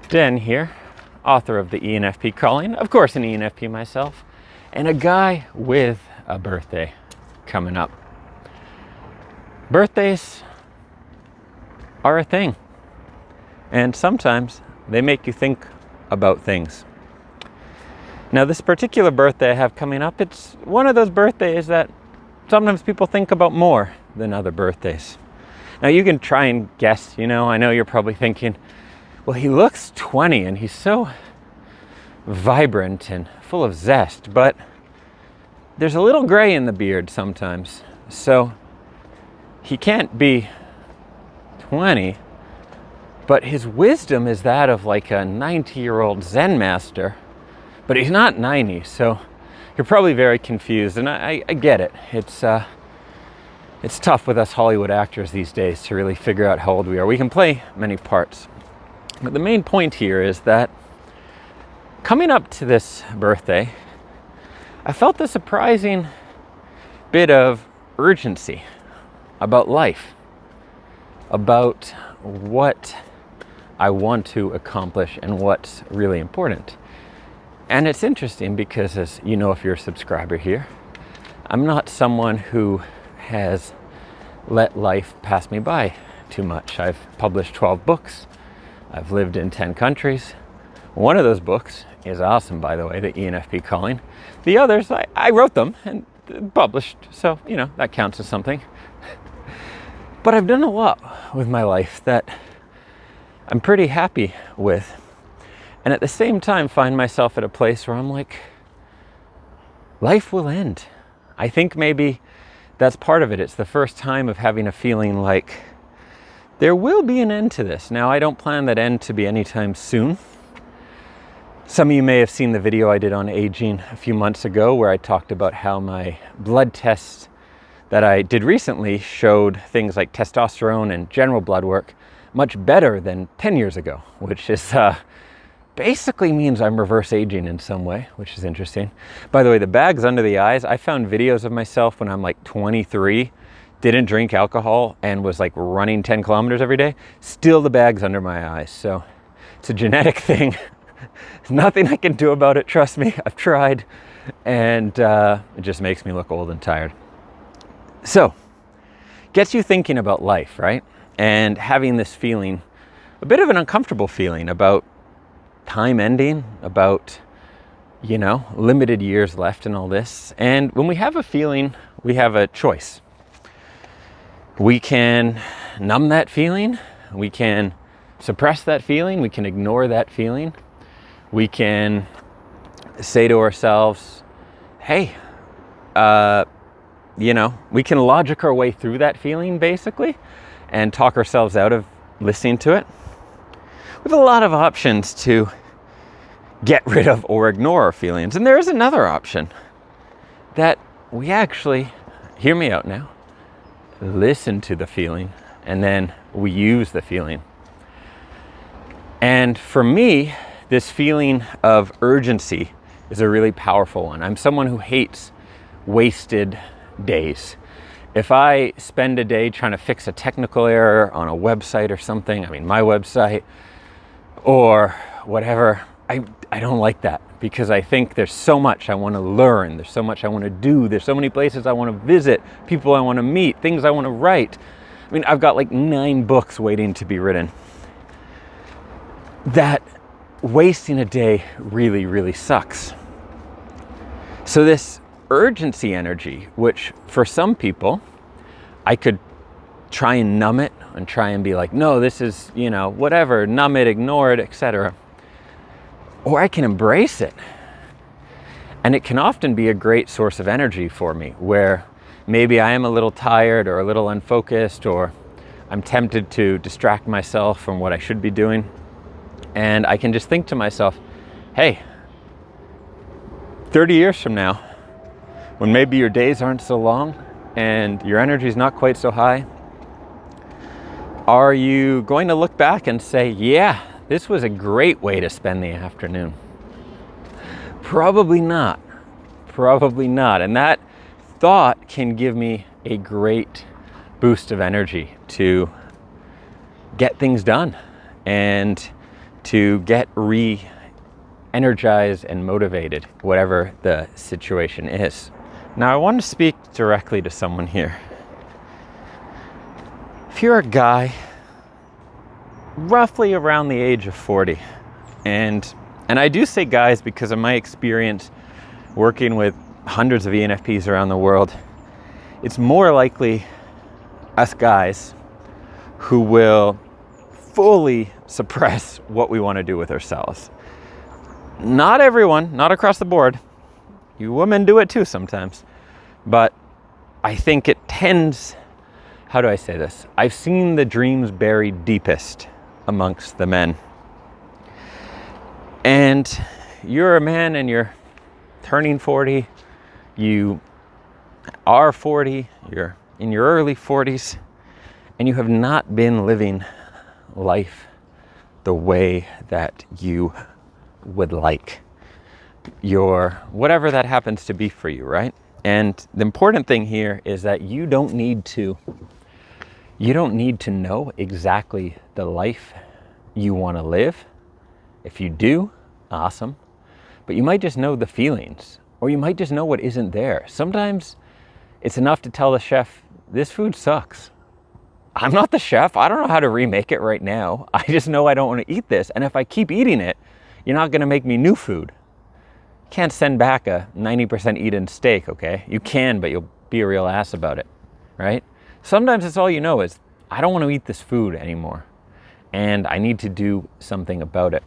Den here, author of the ENFP Calling, of course an ENFP myself, and a guy with a birthday coming up. Birthdays are a thing, and sometimes they make you think about things. Now, this particular birthday I have coming up, it's one of those birthdays that sometimes people think about more than other birthdays. Now, you can try and guess, I know you're probably thinking, well, he looks 20 and he's so vibrant and full of zest, but there's a little gray in the beard sometimes. So he can't be 20, but his wisdom is that of like a 90-year-old Zen master, but he's not 90, so you're probably very confused, and I get it. It's tough with us Hollywood actors these days to really figure out how old we are. We can play many parts. But the main point here is that coming up to this birthday, I felt a surprising bit of urgency about life, about what I want to accomplish and what's really important. And it's interesting because, as you know, if you're a subscriber here, I'm not someone who has let life pass me by too much. I've published 12 books. I've lived in 10 countries. One of those books is awesome, by the way, the ENFP Calling. The others, I wrote them and published, so, that counts as something. But I've done a lot with my life that I'm pretty happy with. And at the same time, find myself at a place where I'm like, life will end. I think maybe that's part of it. It's the first time of having a feeling like there will be an end to this. Now, I don't plan that end to be anytime soon. Some of you may have seen the video I did on aging a few months ago where I talked about how my blood tests that I did recently showed things like testosterone and general blood work much better than 10 years ago, which is basically means I'm reverse aging in some way, which is interesting. By the way, the bags under the eyes, I found videos of myself when I'm like 23, didn't drink alcohol, and was like running 10 kilometers every day. Still the bags under my eyes. So it's a genetic thing. There's nothing I can do about it, trust me. I've tried, and it just makes me look old and tired. So, gets you thinking about life, right? And having this feeling, a bit of an uncomfortable feeling about time ending, about, limited years left and all this. And when we have a feeling, we have a choice. We can numb that feeling. We can suppress that feeling. We can ignore that feeling. We can say to ourselves, hey, we can logic our way through that feeling, basically, and talk ourselves out of listening to it. We have a lot of options to get rid of or ignore our feelings. And there is another option that we actually, hear me out now, listen to the feeling, and then we use the feeling. And for me, this feeling of urgency is a really powerful one. I'm someone who hates wasted days. If I spend a day trying to fix a technical error on a website or something, my website or whatever, I don't like that, because I think there's so much I want to learn, there's so much I want to do, there's so many places I want to visit, people I want to meet, things I want to write. I've got like 9 books waiting to be written. That wasting a day really, really sucks. So this urgency energy, which for some people, I could try and numb it and try and be like, no, this is, whatever, numb it, ignore it, etc. Or I can embrace it. And it can often be a great source of energy for me, where maybe I am a little tired or a little unfocused, or I'm tempted to distract myself from what I should be doing. And I can just think to myself, hey, 30 years from now, when maybe your days aren't so long and your energy is not quite so high, are you going to look back and say, yeah, this was a great way to spend the afternoon? Probably not. Probably not. And that thought can give me a great boost of energy to get things done and to get re-energized and motivated, whatever the situation is. Now, I want to speak directly to someone here. If you're a guy roughly around the age of 40, and I do say guys because of my experience working with hundreds of ENFPs around the world, it's more likely us guys who will fully suppress what we want to do with ourselves. Not everyone, not across the board. You women do it too sometimes. But I think it tends, how do I say this? I've seen the dreams buried deepest amongst the men. And you're a man and you're turning 40, you are 40, you're in your early 40s, and you have not been living life the way that you would like. Your whatever that happens to be for you, right? And the important thing here is that you don't need to know exactly the life you want to live. If you do, awesome. But you might just know the feelings, or you might just know what isn't there. Sometimes it's enough to tell the chef, this food sucks. I'm not the chef. I don't know how to remake it right now. I just know I don't want to eat this. And if I keep eating it, you're not going to make me new food. You can't send back a 90% eaten steak, okay? You can, but you'll be a real ass about it, right? Sometimes that's all you know is, I don't want to eat this food anymore, and I need to do something about it.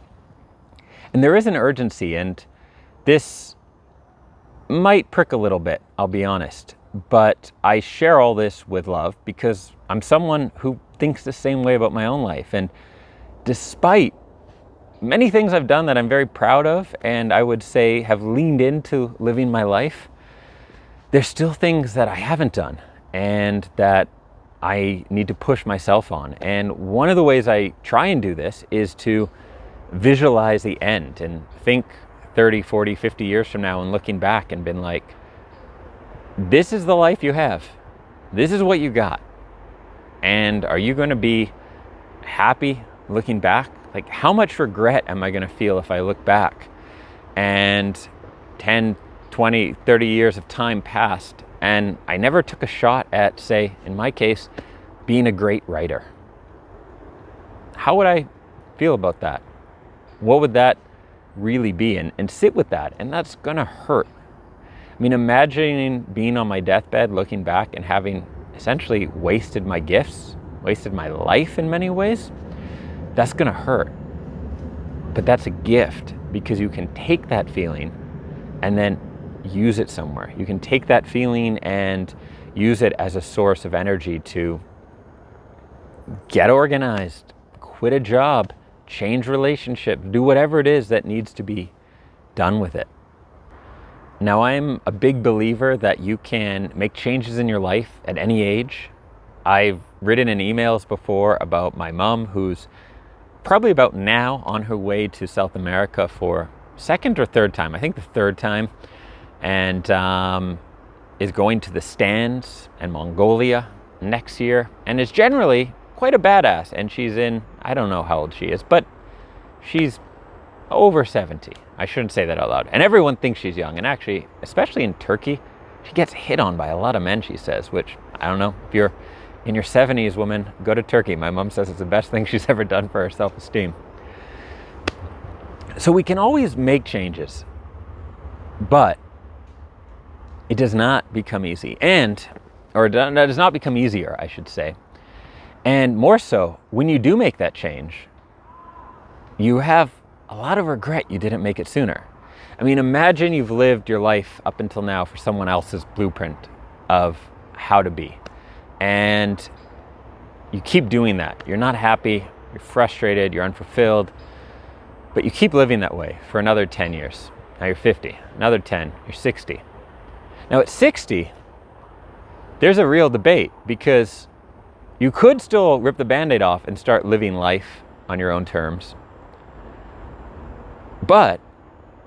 And there is an urgency, and this might prick a little bit, I'll be honest. But I share all this with love because I'm someone who thinks the same way about my own life. And despite many things I've done that I'm very proud of, and I would say have leaned into living my life, there's still things that I haven't done and that I need to push myself on. And one of the ways I try and do this is to visualize the end and think 30, 40, 50 years from now and looking back and been like, this is the life you have. This is what you got. And are you going to be happy looking back? Like, how much regret am I going to feel if I look back and 10, 20, 30 years of time passed and I never took a shot at, say, in my case, being a great writer? How would I feel about that? What would that really be? And sit with that. And that's going to hurt. I mean, imagining being on my deathbed, looking back and having essentially wasted my gifts, wasted my life in many ways, that's going to hurt. But that's a gift because you can take that feeling and then use it somewhere. You can take that feeling and use it as a source of energy to get organized, quit a job, change relationships, do whatever it is that needs to be done with it. Now, I'm a big believer that you can make changes in your life at any age. I've written in emails before about my mom, who's probably about now on her way to South America for second or third time, I think the third time, and is going to the stands and Mongolia next year, and is generally quite a badass. And she's in, I don't know how old she is, but she's over 70. I shouldn't say that out loud. And everyone thinks she's young. And actually, especially in Turkey, she gets hit on by a lot of men, she says, which, I don't know, if you're in your 70s, woman, go to Turkey. My mom says it's the best thing she's ever done for her self-esteem. So we can always make changes, but it does not become easy. Or it does not become easier, I should say. And more so, when you do make that change, you have a lot of regret you didn't make it sooner. I mean, imagine you've lived your life up until now for someone else's blueprint of how to be. And you keep doing that. You're not happy, you're frustrated, you're unfulfilled, but you keep living that way for another 10 years. Now you're 50, another 10, you're 60. Now at 60, there's a real debate because you could still rip the Band-Aid off and start living life on your own terms. But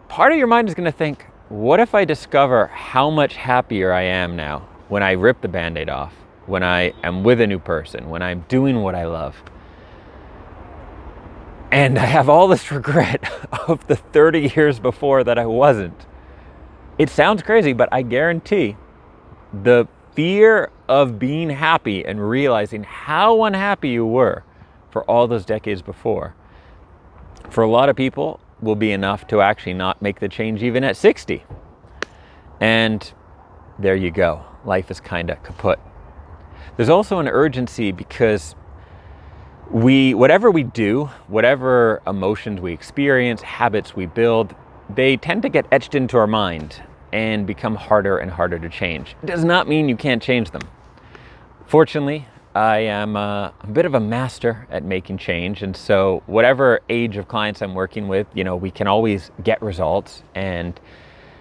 part of your mind is going to think, what if I discover how much happier I am now when I rip the Band-Aid off, when I am with a new person, when I'm doing what I love? And I have all this regret of the 30 years before that I wasn't. It sounds crazy, but I guarantee the fear of being happy and realizing how unhappy you were for all those decades before, for a lot of people, will be enough to actually not make the change even at 60. And there you go. Life is kind of kaput. There's also an urgency because whatever we do, whatever emotions we experience, habits we build, they tend to get etched into our mind and become harder and harder to change. It does not mean you can't change them. Fortunately, I am a bit of a master at making change, and so whatever age of clients I'm working with, we can always get results and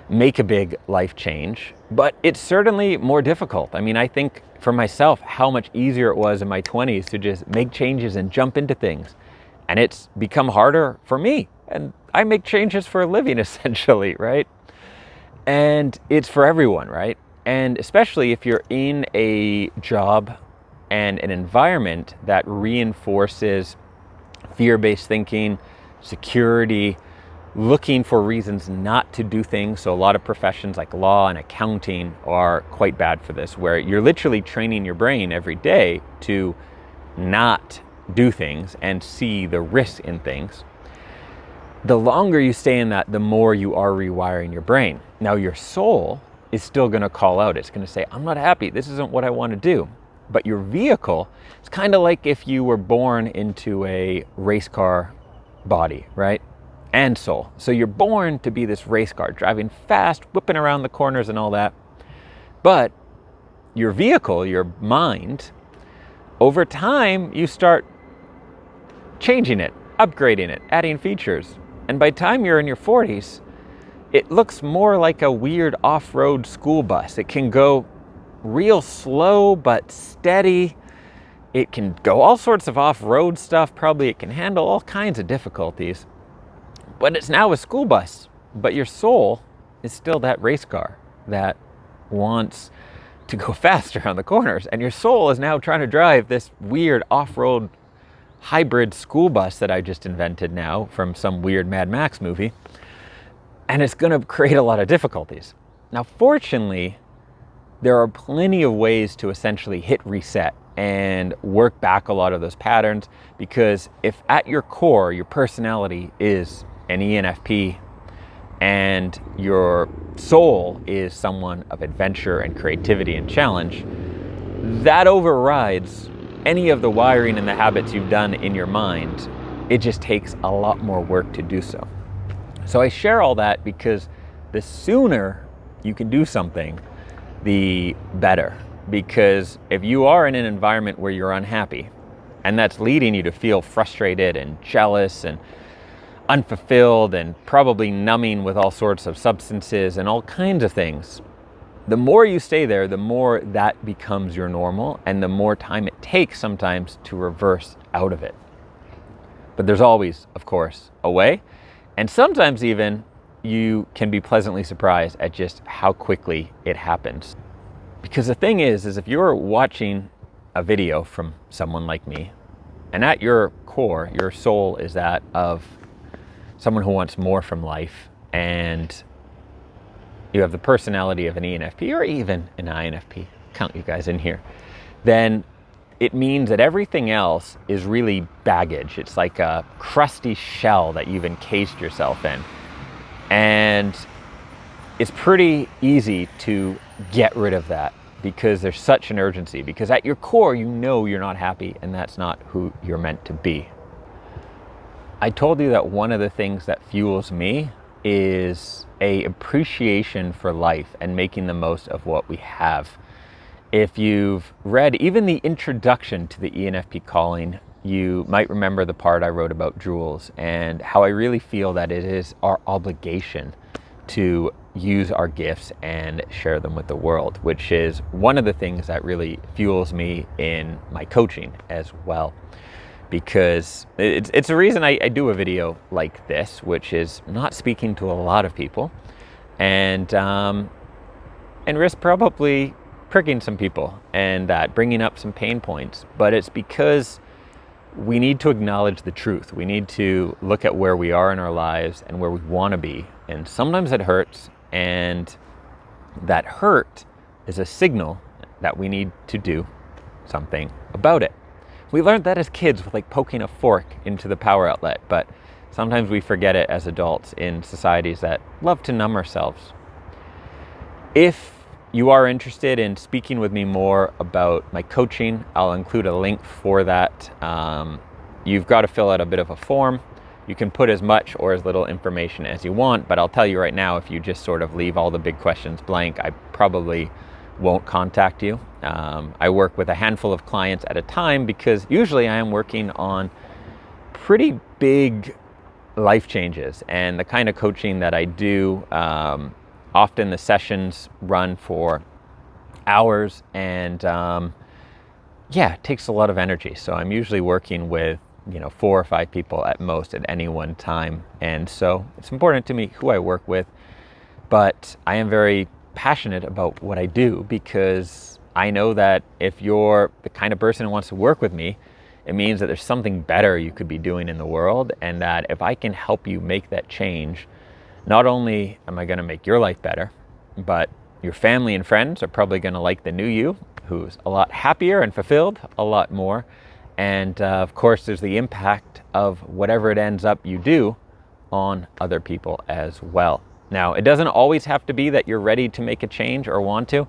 make a big life change, but it's certainly more difficult. I mean, I think for myself how much easier it was in my 20s to just make changes and jump into things, and it's become harder for me, and I make changes for a living essentially, right? And it's for everyone, right? And especially if you're in a job and an environment that reinforces fear-based thinking, security, looking for reasons not to do things. So a lot of professions like law and accounting are quite bad for this, where you're literally training your brain every day to not do things and see the risk in things. The longer you stay in that, the more you are rewiring your brain. Now your soul is still going to call out. It's going to say, I'm not happy. This isn't what I want to do. But your vehicle, it's kind of like if you were born into a race car body, right? And soul. So you're born to be this race car, driving fast, whipping around the corners and all that. But your vehicle, your mind, over time, you start changing it, upgrading it, adding features. And by the time you're in your 40s, it looks more like a weird off-road school bus. It can go real slow but steady. It can go all sorts of off-road stuff. Probably it can handle all kinds of difficulties. But it's now a school bus. But your soul is still that race car that wants to go faster on the corners. And your soul is now trying to drive this weird off-road hybrid school bus that I just invented now from some weird Mad Max movie. And it's going to create a lot of difficulties. Now, fortunately, there are plenty of ways to essentially hit reset and work back a lot of those patterns, because if at your core, your personality is an ENFP and your soul is someone of adventure and creativity and challenge, that overrides any of the wiring and the habits you've done in your mind. It just takes a lot more work to do so. So I share all that because the sooner you can do something, the better. Because if you are in an environment where you're unhappy, and that's leading you to feel frustrated and jealous and unfulfilled and probably numbing with all sorts of substances and all kinds of things, the more you stay there, the more that becomes your normal, and the more time it takes sometimes to reverse out of it. But there's always, of course, a way. And sometimes even you can be pleasantly surprised at just how quickly it happens. Because the thing is if you're watching a video from someone like me, and at your core, your soul is that of someone who wants more from life, and you have the personality of an ENFP or even an INFP, count you guys in here, then it means that everything else is really baggage. It's like a crusty shell that you've encased yourself in. And it's pretty easy to get rid of that because there's such an urgency. Because at your core, you know you're not happy, and that's not who you're meant to be. I told you that one of the things that fuels me is an appreciation for life and making the most of what we have. If you've read even the introduction to the ENFP calling, you might remember the part I wrote about jewels and how I really feel that it is our obligation to use our gifts and share them with the world, which is one of the things that really fuels me in my coaching as well. Because it's a reason I do a video like this, which is not speaking to a lot of people and risk probably pricking some people and bringing up some pain points. But it's because we need to acknowledge the truth. We need to look at where we are in our lives and where we want to be. And sometimes it hurts, and that hurt is a signal that we need to do something about it. We learned that as kids with like poking a fork into the power outlet, but sometimes we forget it as adults in societies that love to numb ourselves. If you are interested in speaking with me more about my coaching, I'll include a link for that. You've got to fill out a bit of a form. You can put as much or as little information as you want, but I'll tell you right now, if you just sort of leave all the big questions blank, I probably won't contact you. I work with a handful of clients at a time because usually I am working on pretty big life changes, and the kind of coaching that I do, often the sessions run for hours, and it takes a lot of energy. So I'm usually working with 4 or 5 people at most at any one time, and so it's important to me who I work with. But I am very passionate about what I do, because I know that if you're the kind of person who wants to work with me, it means that there's something better you could be doing in the world, and that if I can help you make that change, not only am I going to make your life better, but your family and friends are probably going to like the new you, who's a lot happier and fulfilled a lot more. And of course, there's the impact of whatever it ends up you do on other people as well. Now, it doesn't always have to be that you're ready to make a change or want to.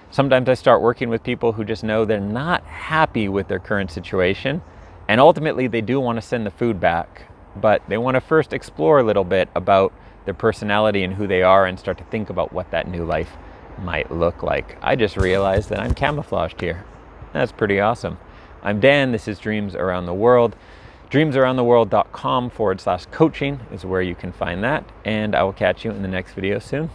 Sometimes I start working with people who just know they're not happy with their current situation, and ultimately they do want to send the food back, but they want to first explore a little bit about their personality and who they are, and start to think about what that new life might look like. I just realized that I'm camouflaged here. That's pretty awesome. I'm Dan, this is Dreams Around the World. dreamsaroundtheworld.com/coaching is where you can find that, and I will catch you in the next video soon.